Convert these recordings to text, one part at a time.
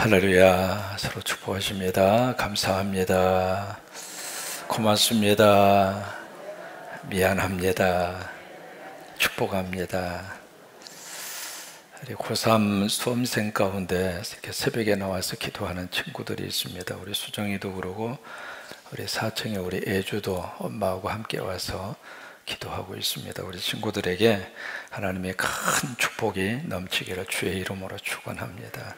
할렐루야. 서로 축복하십니다. 감사합니다. 고맙습니다. 미안합니다. 축복합니다. 우리 고3 수험생 가운데 이렇게 새벽에 나와서 기도하는 친구들이 있습니다. 우리 수정이도 그러고 우리 사청에 우리 애주도 엄마하고 함께 와서 기도하고 있습니다. 우리 친구들에게 하나님의 큰 축복이 넘치기를 주의 이름으로 축원합니다.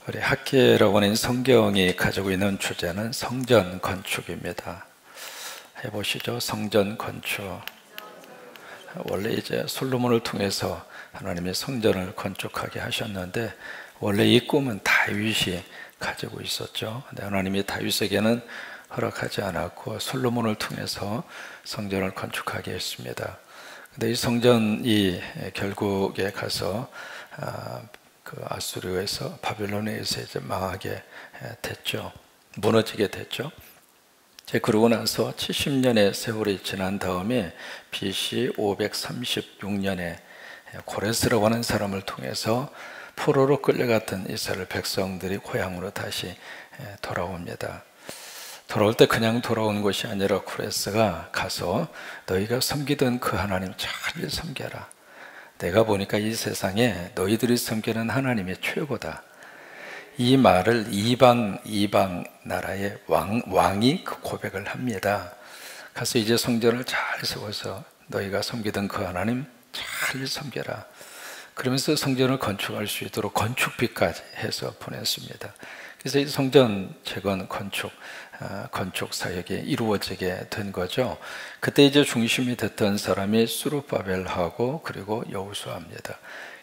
우리 학계라고 하는 성경이 가지고 있는 주제는 성전 건축입니다. 해보시죠. 성전 건축. 원래 이제 솔로몬을 통해서 하나님의 성전을 건축하게 하셨는데 원래 이 꿈은 다윗이 가지고 있었죠. 근데 하나님이 다윗에게는 허락하지 않았고 솔로몬을 통해서 성전을 건축하게 했습니다. 근데 이 성전이 결국에 가서 그 아수르에서 바벨론에서 이제 망하게 됐죠. 무너지게 됐죠. 그러고 나서 70년의 세월이 지난 다음에 BC 536년에 고레스라고 하는 사람을 통해서 포로로 끌려갔던 이스라엘 백성들이 고향으로 다시 돌아옵니다. 돌아올 때 그냥 돌아온 것이 아니라 고레스가 가서 너희가 섬기던 그 하나님 잘 섬겨라. 내가 보니까 이 세상에 너희들이 섬기는 하나님이 최고다. 이 말을 이방 나라의 왕이 그 고백을 합니다. 가서 이제 성전을 잘 세워서 너희가 섬기던 그 하나님 잘 섬겨라. 그러면서 성전을 건축할 수 있도록 건축비까지 해서 보냈습니다. 그래서 이 성전 재건 건축 사역이 이루어지게 된 거죠. 그때 이제 중심이 됐던 사람이 스룹바벨하고 그리고 여호수아입니다.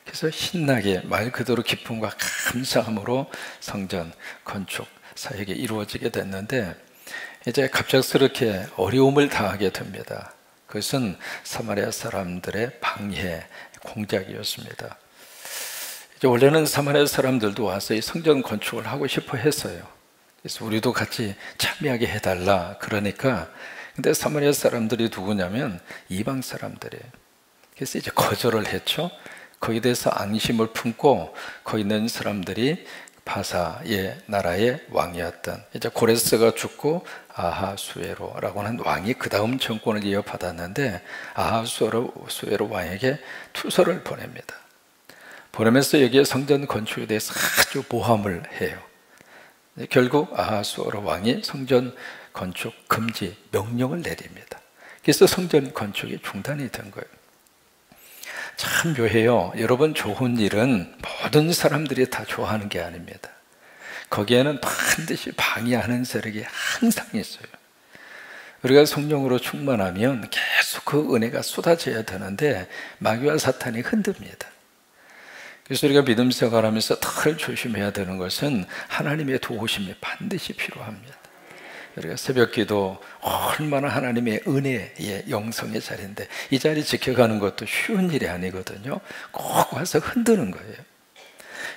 그래서 신나게 말 그대로 기쁨과 감사함으로 성전 건축 사역이 이루어지게 됐는데 이제 갑작스럽게 어려움을 당하게 됩니다. 그것은 사마리아 사람들의 방해 공작이었습니다. 이제 원래는 사마리아 사람들도 와서 이 성전 건축을 하고 싶어 했어요. 그래서 우리도 같이 참여하게 해달라 그러니까 근데 사마리아 사람들이 누구냐면 이방 사람들이에요. 그래서 이제 거절을 했죠. 거기에 대해서 앙심을 품고 거기 있는 사람들이 바사의 나라의 왕이었던 이제 고레스가 죽고 아하수에로라고 하는 왕이 그 다음 정권을 이어받았는데 아하수에로 왕에게 투서를 보냅니다. 보내면서 여기에 성전 건축에 대해서 아주 모함을 해요. 결국 아하수에로 왕이 성전 건축 금지 명령을 내립니다. 그래서 성전 건축이 중단이 된 거예요. 참 묘해요. 여러분, 좋은 일은 모든 사람들이 다 좋아하는 게 아닙니다. 거기에는 반드시 방해하는 세력이 항상 있어요. 우리가 성령으로 충만하면 계속 그 은혜가 쏟아져야 되는데 마귀와 사탄이 흔듭니다. 그래서 우리가 믿음 생활하면서 더 조심해야 되는 것은 하나님의 도우심이 반드시 필요합니다. 우리가 새벽기도 얼마나 하나님의 은혜의 영성의 자리인데 이 자리 지켜가는 것도 쉬운 일이 아니거든요. 꼭 와서 흔드는 거예요.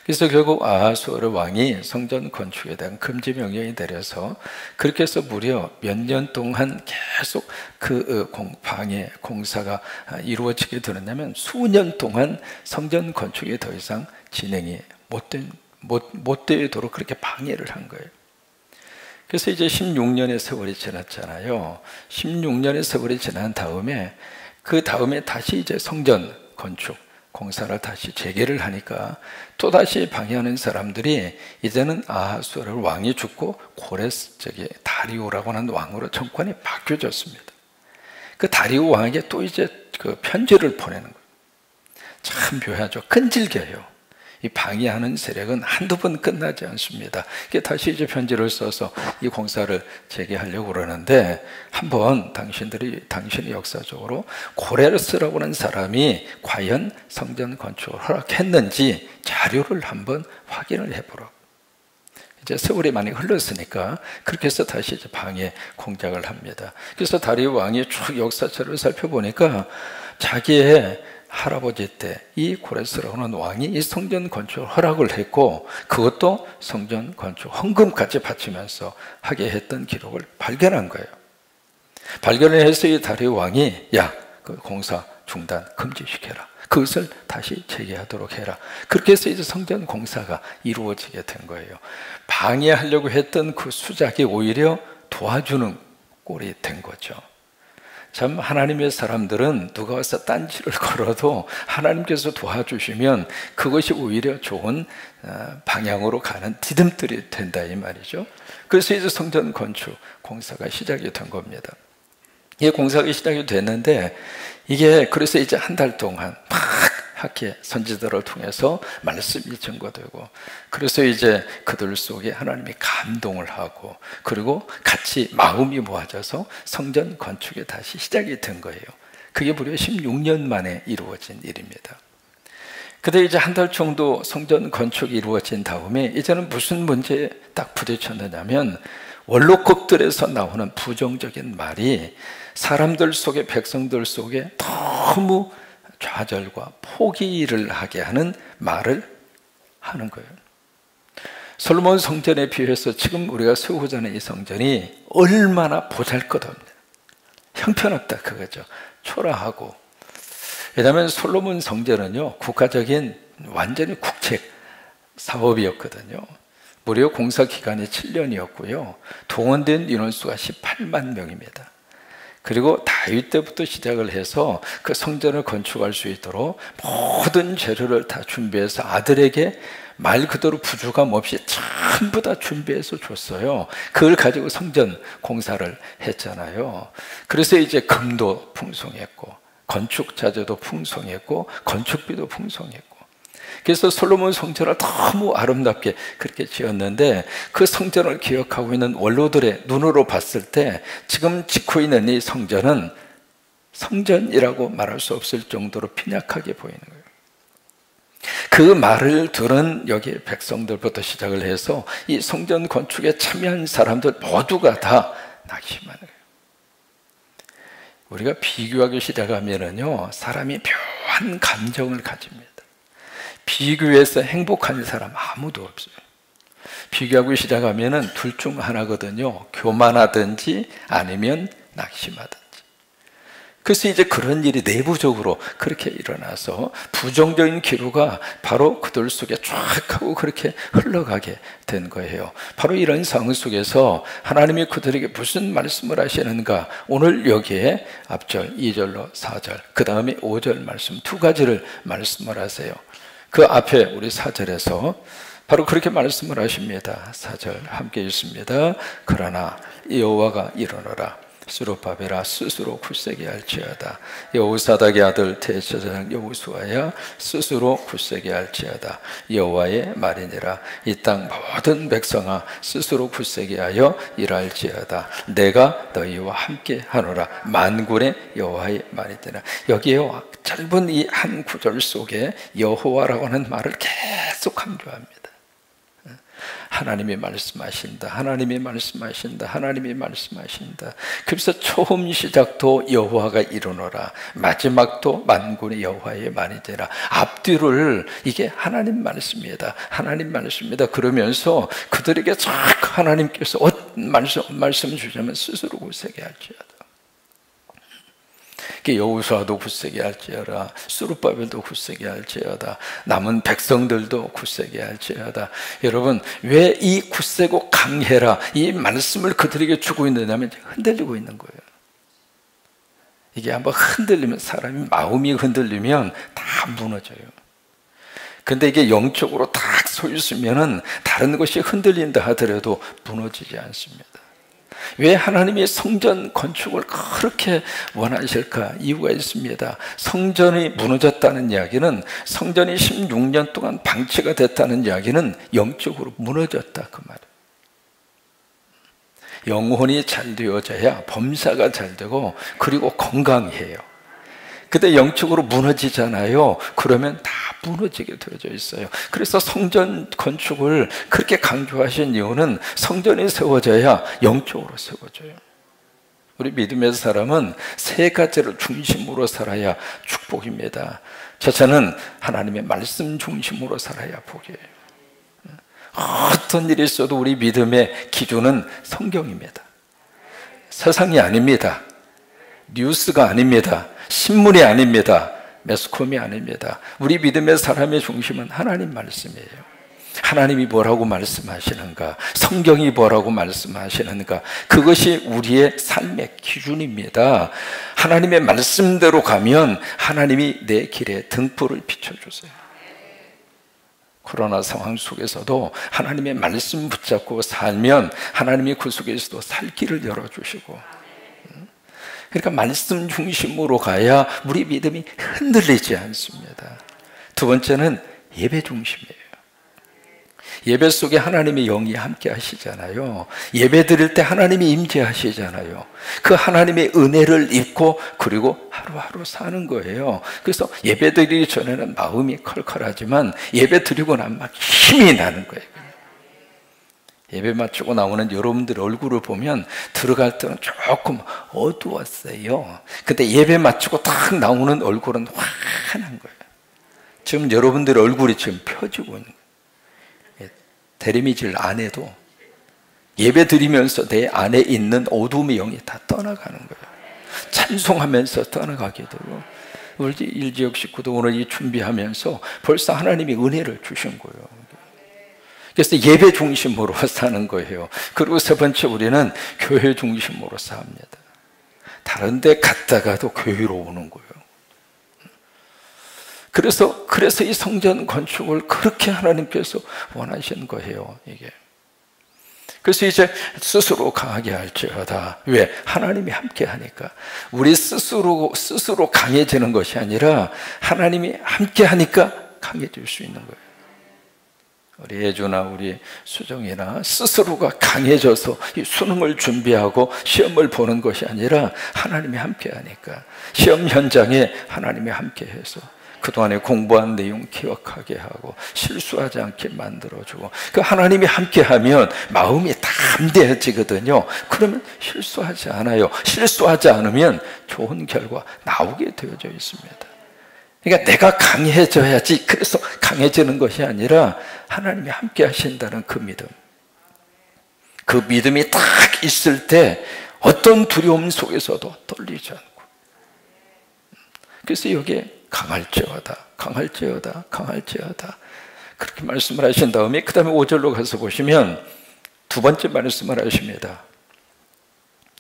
그래서 결국 아하수에로 왕이 성전 건축에 대한 금지 명령이 내려서 그렇게 해서 무려 몇 년 동안 계속 그 방해 공사가 이루어지게 되느냐면 수년 동안 성전 건축이 더 이상 진행이 못 되도록 그렇게 방해를 한 거예요. 그래서 이제 16년의 세월이 지났잖아요. 16년의 세월이 지난 다음에 그 다음에 다시 이제 성전 건축 공사를 다시 재개를 하니까 또다시 방해하는 사람들이 이제는 아하수에로 왕이 죽고 고레스 다리오라고 하는 왕으로 정권이 바뀌어졌습니다. 그 다리오 왕에게 또 이제 그 편지를 보내는 거예요. 참 묘하죠. 끈질겨요. 이 방해하는 세력은 한두 번 끝나지 않습니다. 다시 이제 편지를 써서 이 공사를 재개하려고 그러는데 한번 당신이 역사적으로 고레스라고 하는 사람이 과연 성전 건축을 허락했는지 자료를 한번 확인을 해보라고. 이제 세월이 많이 흘렀으니까 그렇게 해서 다시 이제 방해 공작을 합니다. 그래서 다리오 왕이 쭉 역사책을 살펴보니까 자기의 할아버지 때 이 고레스라고 하는 왕이 이 성전 건축을 허락을 했고 그것도 성전 건축 헌금까지 바치면서 하게 했던 기록을 발견한 거예요. 발견을 해서 이 다리오 왕이 그 공사 중단 금지시켜라. 그것을 다시 재개하도록 해라. 그렇게 해서 이제 성전 공사가 이루어지게 된 거예요. 방해하려고 했던 그 수작이 오히려 도와주는 꼴이 된 거죠. 참 하나님의 사람들은 누가 와서 딴지를 걸어도 하나님께서 도와주시면 그것이 오히려 좋은 방향으로 가는 디딤돌이 된다 이 말이죠. 그래서 이제 성전 건축 공사가 시작이 된 겁니다. 이 공사가 시작이 됐는데 이게 그래서 이제 한 달 동안 막 학계 선지자를 통해서 말씀이 증거되고, 그래서 이제 그들 속에 하나님이 감동을 하고 그리고 같이 마음이 모아져서 성전 건축이 다시 시작이 된 거예요. 그게 무려 16년 만에 이루어진 일입니다. 근데 이제 한 달 정도 성전 건축이 이루어진 다음에 이제는 무슨 문제에 딱 부딪혔느냐면, 원로급들에서 나오는 부정적인 말이 사람들 속에, 백성들 속에 너무 좌절과 포기를 하게 하는 말을 하는 거예요. 솔로몬 성전에 비해서 지금 우리가 세우고자 하는 이 성전이 얼마나 보잘것없냐, 형편없다 그거죠. 초라하고. 왜냐하면 솔로몬 성전은요, 국가적인 완전히 국책 사업이었거든요. 무려 공사 기간이 7년이었고요. 동원된 인원수가 18만 명입니다. 그리고 다윗 때부터 시작을 해서 그 성전을 건축할 수 있도록 모든 재료를 다 준비해서 아들에게 말 그대로 부족함 없이 전부 다 준비해서 줬어요. 그걸 가지고 성전 공사를 했잖아요. 그래서 이제 금도 풍성했고 건축 자재도 풍성했고 건축비도 풍성했고, 그래서 솔로몬 성전을 너무 아름답게 그렇게 지었는데, 그 성전을 기억하고 있는 원로들의 눈으로 봤을 때 지금 짓고 있는 이 성전은 성전이라고 말할 수 없을 정도로 빈약하게 보이는 거예요. 그 말을 들은 여기 백성들부터 시작을 해서 이 성전 건축에 참여한 사람들 모두가 다 낙심하는 거예요. 우리가 비교하기 시작하면은요, 사람이 묘한 감정을 가집니다. 비교해서 행복한 사람 아무도 없어요. 비교하기 시작하면은 둘 중 하나거든요. 교만하든지 아니면 낙심하든지. 그래서 이제 그런 일이 내부적으로 그렇게 일어나서 부정적인 기류가 바로 그들 속에 쫙 하고 그렇게 흘러가게 된 거예요. 바로 이런 상황 속에서 하나님이 그들에게 무슨 말씀을 하시는가, 오늘 여기에 앞절 2절로 4절 그 다음에 5절 말씀 두 가지를 말씀을 하세요. 그 앞에 우리 4절에서 바로 그렇게 말씀을 하십니다. 4절 함께 읽습니다. 그러나 여호와가 일어나라, 스룹바벨아 스스로 굳세게 할지어다. 여호사닥의 아들 대제사장 여호수아야 스스로 굳세게 할지어다. 여호와의 말이니라. 이 땅 모든 백성아 스스로 굳세게 하여 일할지어다. 내가 너희와 함께 하노라. 만군의 여호와의 말이니라. 여기에 짧은 이 한 구절 속에 여호와라고 하는 말을 계속 강조합니다. 하나님이 말씀하신다, 하나님이 말씀하신다, 하나님이 말씀하신다. 그래서 처음 시작도 여호와가 이루노라, 마지막도 만군의 여호와의 말이 되라. 앞뒤를 이게 하나님 말씀이다, 하나님 말씀이다 그러면서 그들에게 자꾸 하나님께서 말씀 주자면 스스로 굳세게 할지어다. 여호수아도 굳세게 할지어다, 스룹바벨도 굳세게 할지어다, 남은 백성들도 굳세게 할지어다. 여러분, 왜 이 굳세고 강해라 이 말씀을 그들에게 주고 있느냐면 흔들리고 있는 거예요. 이게 한번 흔들리면, 사람이 마음이 흔들리면 다 무너져요. 근데 이게 영적으로 딱 서 있으면은 다른 것이 흔들린다 하더라도 무너지지 않습니다. 왜 하나님이 성전 건축을 그렇게 원하실까? 이유가 있습니다. 성전이 무너졌다는 이야기는, 성전이 16년 동안 방치가 됐다는 이야기는 영적으로 무너졌다 그 말이에요. 영혼이 잘 되어져야 범사가 잘 되고 그리고 건강해요. 근데 영적으로 무너지잖아요. 그러면 다 무너지게 되어져 있어요. 그래서 성전 건축을 그렇게 강조하신 이유는 성전이 세워져야 영적으로 세워져요. 우리 믿음의 사람은 세 가지를 중심으로 살아야 축복입니다. 첫째는 하나님의 말씀 중심으로 살아야 복이에요. 어떤 일이 있어도 우리 믿음의 기준은 성경입니다. 세상이 아닙니다. 뉴스가 아닙니다. 신문이 아닙니다. 매스컴이 아닙니다. 우리 믿음의 사람의 중심은 하나님 말씀이에요. 하나님이 뭐라고 말씀하시는가, 성경이 뭐라고 말씀하시는가, 그것이 우리의 삶의 기준입니다. 하나님의 말씀대로 가면 하나님이 내 길에 등불을 비춰주세요. 코로나 상황 속에서도 하나님의 말씀 붙잡고 살면 하나님이 그 속에서도 살 길을 열어주시고, 그러니까 말씀 중심으로 가야 우리 믿음이 흔들리지 않습니다. 두 번째는 예배 중심이에요. 예배 속에 하나님의 영이 함께 하시잖아요. 예배 드릴 때 하나님이 임재하시잖아요. 그 하나님의 은혜를 입고 그리고 하루하루 사는 거예요. 그래서 예배 드리기 전에는 마음이 컬컬하지만 예배 드리고 나면 막 힘이 나는 거예요. 예배 마치고 나오는 여러분들 얼굴을 보면 들어갈 때는 조금 어두웠어요. 근데 예배 마치고 딱 나오는 얼굴은 환한 거예요. 지금 여러분들 얼굴이 지금 펴지고 있는 거예요. 대리미질 안 해도 예배 드리면서 내 안에 있는 어둠의 영이 다 떠나가는 거예요. 찬송하면서 떠나가게 되고, 우리 일지역 식구도 오늘 이 준비하면서 벌써 하나님이 은혜를 주신 거예요. 그래서 예배 중심으로 사는 거예요. 그리고 세 번째, 우리는 교회 중심으로 삽니다. 다른 데 갔다가도 교회로 오는 거예요. 그래서 이 성전 건축을 그렇게 하나님께서 원하신 거예요, 이게. 그래서 이제 스스로 강하게 할지어다. 왜? 하나님이 함께 하니까. 우리 스스로 강해지는 것이 아니라 하나님이 함께 하니까 강해질 수 있는 거예요. 우리 예주나 우리 수정이나 스스로가 강해져서 이 수능을 준비하고 시험을 보는 것이 아니라 하나님이 함께 하니까. 시험 현장에 하나님이 함께 해서 그동안에 공부한 내용 기억하게 하고 실수하지 않게 만들어주고, 그 하나님이 함께하면 마음이 담대해지거든요. 그러면 실수하지 않아요. 실수하지 않으면 좋은 결과 나오게 되어져 있습니다. 그러니까 내가 강해져야지, 그래서 강해지는 것이 아니라 하나님이 함께 하신다는 그 믿음, 그 믿음이 딱 있을 때 어떤 두려움 속에서도 떨리지 않고, 그래서 여기에 강할지어다, 강할지어다, 강할지어다, 그렇게 말씀을 하신 다음에 그 다음에 5절로 가서 보시면 두 번째 말씀을 하십니다.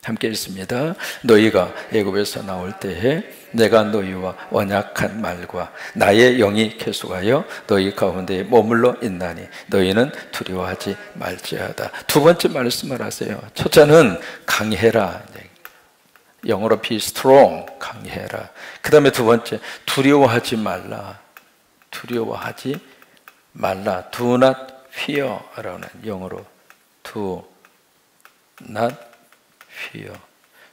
함께 읽습니다. 너희가 애굽에서 나올 때에 내가 너희와 언약한 말과 나의 영이 계속하여 너희 가운데 머물러 있나니 너희는 두려워하지 말지어다. 두 번째 말씀을 하세요. 첫째는 강해라, 영어로 be strong, 강해라. 그 다음에 두 번째, 두려워하지 말라. 두려워하지 말라. Do not fear 라는 영어로 do not fear.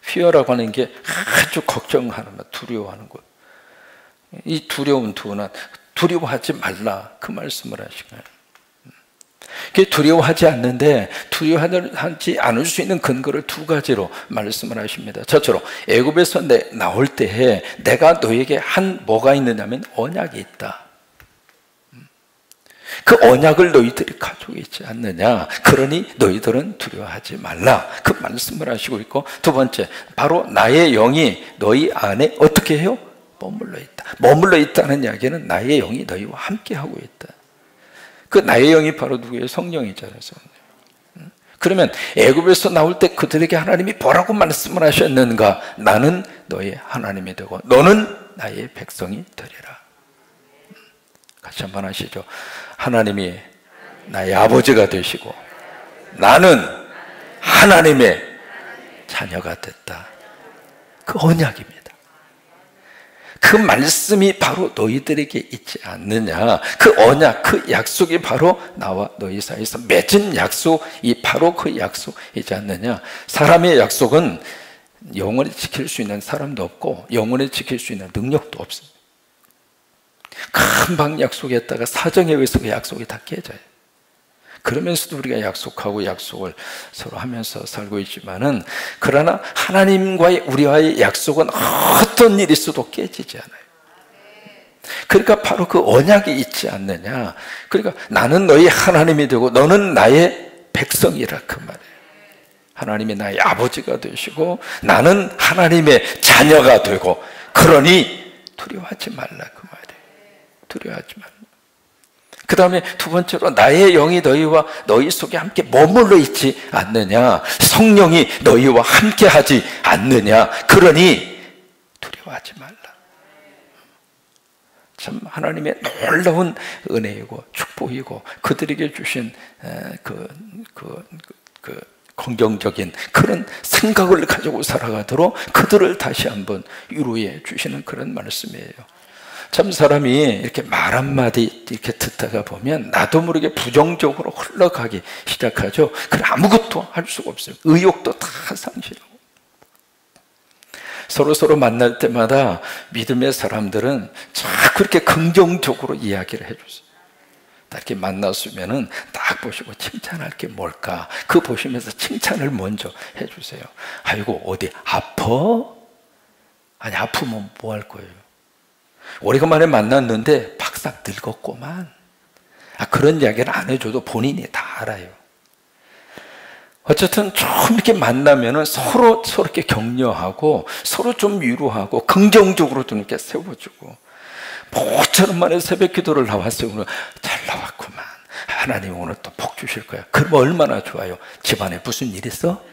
fear라고 하는 게 아주 걱정하는 것, 두려워하는 것. 이 두려운 do not, 두려워하지 말라, 그 말씀을 하신 거예요. 두려워하지 않는데, 두려워하지 않을 수 있는 근거를 두 가지로 말씀을 하십니다. 저처럼 애굽에서 나올 때에 내가 너에게 한 뭐가 있느냐면 언약이 있다. 그 언약을 너희들이 가지고 있지 않느냐, 그러니 너희들은 두려워하지 말라, 그 말씀을 하시고 있고, 두 번째, 바로 나의 영이 너희 안에 어떻게 해요? 머물러 있다. 머물러 있다는 이야기는 나의 영이 너희와 함께 하고 있다. 그 나의 영이 바로 누구예요? 성령이잖아요. 성령. 그러면 애굽에서 나올 때 그들에게 하나님이 뭐라고 말씀을 하셨는가? 나는 너의 하나님이 되고 너는 나의 백성이 되리라. 같이 한번 하시죠. 하나님이 나의 아버지가 되시고 나는 하나님의 자녀가 됐다. 그 언약입니다. 그 말씀이 바로 너희들에게 있지 않느냐. 그 언약, 그 약속이 바로 나와 너희 사이에서 맺은 약속이 바로 그 약속이지 않느냐. 사람의 약속은 영원히 지킬 수 있는 사람도 없고 영원히 지킬 수 있는 능력도 없습니다. 금방 약속했다가 사정에 의해서 그 약속이 다 깨져요. 그러면서도 우리가 약속하고 약속을 서로 하면서 살고 있지만은, 그러나 하나님과의 우리와의 약속은 어떤 일이 있어도 깨지지 않아요. 그러니까 바로 그 언약이 있지 않느냐. 그러니까 나는 너희 하나님이 되고 너는 나의 백성이라, 그 말이에요. 하나님이 나의 아버지가 되시고 나는 하나님의 자녀가 되고, 그러니 두려워하지 말라 그 말이에요. 두려워하지 말라. 그 다음에 두 번째로 나의 영이 너희와 너희 속에 함께 머물러 있지 않느냐, 성령이 너희와 함께 하지 않느냐, 그러니 두려워하지 말라. 참 하나님의 놀라운 은혜이고 축복이고 그들에게 주신 긍정적인 그런 생각을 가지고 살아가도록 그들을 다시 한번 위로해 주시는 그런 말씀이에요. 참 사람이 이렇게 말 한마디 이렇게 듣다가 보면 나도 모르게 부정적으로 흘러가기 시작하죠. 그래 아무것도 할 수가 없어요. 의욕도 다 상실하고. 서로 만날 때마다 믿음의 사람들은 자꾸 이렇게 긍정적으로 이야기를 해주세요. 이렇게 만났으면은 딱 보시고 칭찬할 게 뭘까? 그 보시면서 칭찬을 먼저 해주세요. 아이고 어디 아파? 아니 아프면 뭐 할 거예요? 오래간만에 만났는데 박삭 늙었구만. 그런 이야기를 안 해줘도 본인이 다 알아요. 어쨌든 좀 이렇게 만나면은 서로 이렇게 격려하고 서로 좀 위로하고 긍정적으로 좀 이렇게 세워주고, 모처럼 만에 새벽 기도를 나왔어요. 오늘 잘 나왔구만. 하나님 오늘 또 복 주실 거야. 그럼 얼마나 좋아요. 집안에 무슨 일 있어?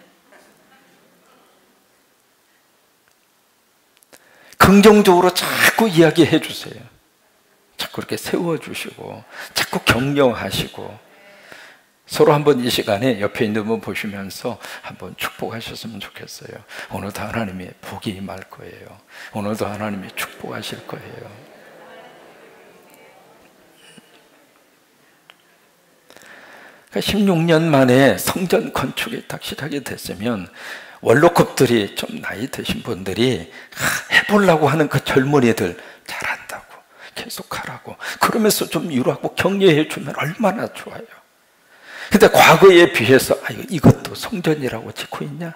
긍정적으로 자꾸 이야기해 주세요. 자꾸 이렇게 세워주시고 자꾸 격려하시고, 서로 한번 이 시간에 옆에 있는 분 보시면서 한번 축복하셨으면 좋겠어요. 오늘도 하나님의 복이 임할 거예요. 오늘도 하나님이 축복하실 거예요. 그러니까 16년 만에 성전 건축이 딱 시작이 됐으면 원로급들이 좀 나이 드신 분들이 해보려고 하는 그 젊은이들 잘한다고 계속하라고 그러면서 좀 위로하고 격려해 주면 얼마나 좋아요. 근데 과거에 비해서 이것도 성전이라고 짓고 있냐?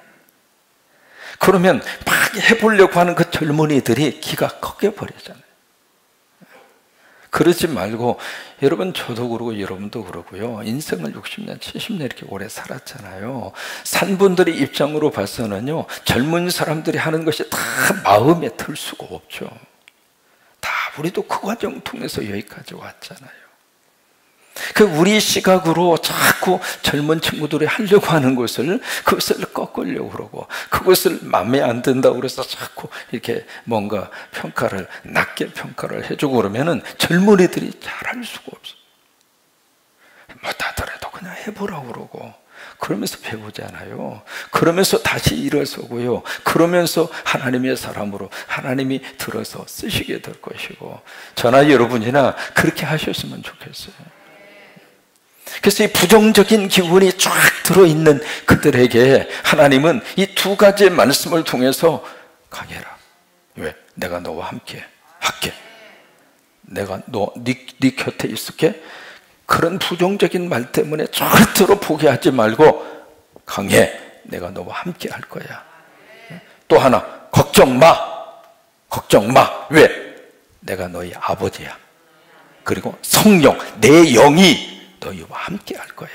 그러면 막 해보려고 하는 그 젊은이들이 기가 꺾여 버리잖아요. 그러지 말고, 여러분 저도 그러고 여러분도 그러고요, 인생을 60년 70년 이렇게 오래 살았잖아요. 산 분들의 입장으로 봐서는요, 젊은 사람들이 하는 것이 다 마음에 들 수가 없죠. 다 우리도 그 과정 통해서 여기까지 왔잖아요. 우리 시각으로 자꾸 젊은 친구들이 하려고 하는 것을, 그것을 꺾으려고 그러고, 그것을 마음에 안 든다고 그래서 자꾸 이렇게 뭔가 낮게 평가를 해주고 그러면은 젊은이들이 잘할 수가 없어요. 못하더라도 그냥 해보라고 그러고, 그러면서 배우잖아요. 그러면서 다시 일어서고요. 그러면서 하나님의 사람으로 하나님이 들어서 쓰시게 될 것이고, 저나 여러분이나 그렇게 하셨으면 좋겠어요. 그래서 이 부정적인 기운이 쫙 들어있는 그들에게 하나님은 이 두 가지의 말씀을 통해서 강해라. 왜? 내가 너와 함께 할게. 내가 네 곁에 있을게. 그런 부정적인 말 때문에 절대로 포기하지 말고 강해. 내가 너와 함께 할 거야. 또 하나, 걱정 마. 걱정 마. 왜? 내가 너희 아버지야. 그리고 성령, 내 영이 너희와 함께 할 거야.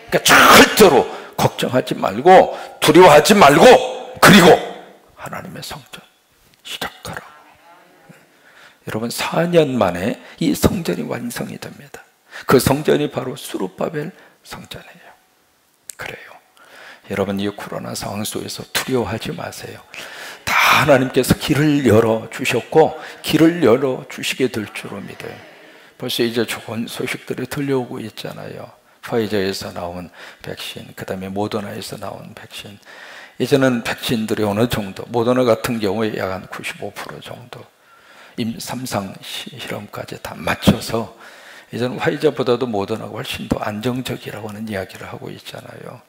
그러니까 절대로 걱정하지 말고 두려워하지 말고, 그리고 하나님의 성전 시작하라고. 여러분 4년 만에 이 성전이 완성이 됩니다. 그 성전이 바로 수룹바벨 성전이에요. 그래요. 여러분 이 코로나 상황 속에서 두려워하지 마세요. 다 하나님께서 길을 열어주셨고 길을 열어주시게 될 줄로 믿어요. 벌써 이제 좋은 소식들이 들려오고 있잖아요. 파이저에서 나온 백신, 그 다음에 모더나에서 나온 백신. 이제는 백신들이 어느 정도, 모더나 같은 경우에 약 한 95% 정도 임상상 실험까지 다 맞춰서 이제는 화이저보다도 모더나가 훨씬 더 안정적이라고 하는 이야기를 하고 있잖아요.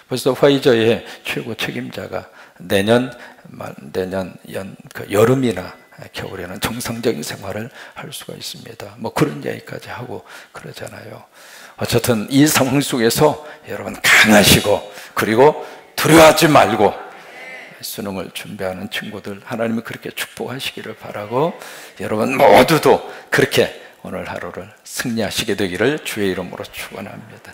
벌써 화이저의 최고 책임자가 내년 여름이나 겨울에는 정상적인 생활을 할 수가 있습니다. 뭐 그런 이야기까지 하고 그러잖아요. 어쨌든 이 상황 속에서 여러분 강하시고, 그리고 두려워하지 말고 수능을 준비하는 친구들 하나님이 그렇게 축복하시기를 바라고, 여러분 모두도 그렇게 오늘 하루를 승리하시게 되기를 주의 이름으로 축원합니다.